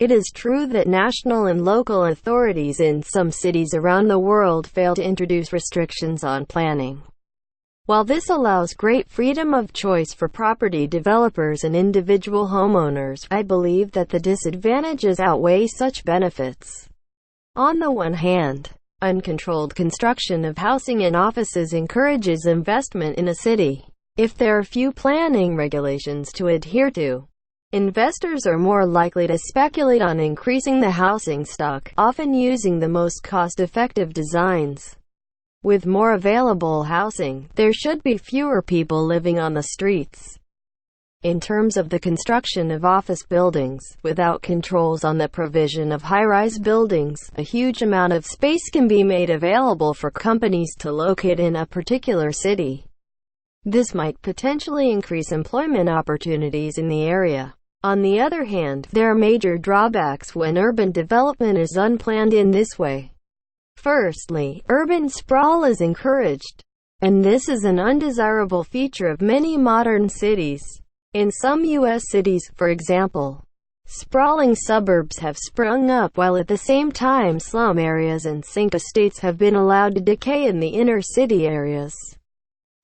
It is true that national and local authorities in some cities around the world fail to introduce restrictions on planning. While this allows great freedom of choice for property developers and individual homeowners, I believe that the disadvantages outweigh such benefits. On the one hand, uncontrolled construction of housing and offices encourages investment in a city. If there are few planning regulations to adhere to, investors are more likely to speculate on increasing the housing stock, often using the most cost-effective designs. With more available housing, there should be fewer people living on the streets. In terms of the construction of office buildings, without controls on the provision of high-rise buildings, a huge amount of space can be made available for companies to locate in a particular city. This might potentially increase employment opportunities in the area. On the other hand, there are major drawbacks when urban development is unplanned in this way. Firstly, urban sprawl is encouraged, and this is an undesirable feature of many modern cities. In some U.S. cities, for example, sprawling suburbs have sprung up while at the same time slum areas and sink estates have been allowed to decay in the inner city areas.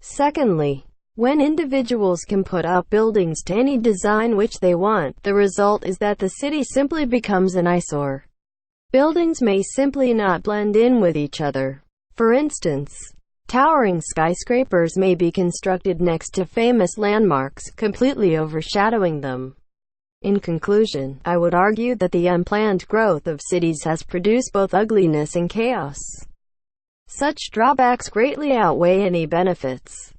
Secondly, when individuals can put up buildings to any design which they want, the result is that the city simply becomes an eyesore. Buildings may simply not blend in with each other. For instance, towering skyscrapers may be constructed next to famous landmarks, completely overshadowing them. In conclusion, I would argue that the unplanned growth of cities has produced both ugliness and chaos. Such drawbacks greatly outweigh any benefits.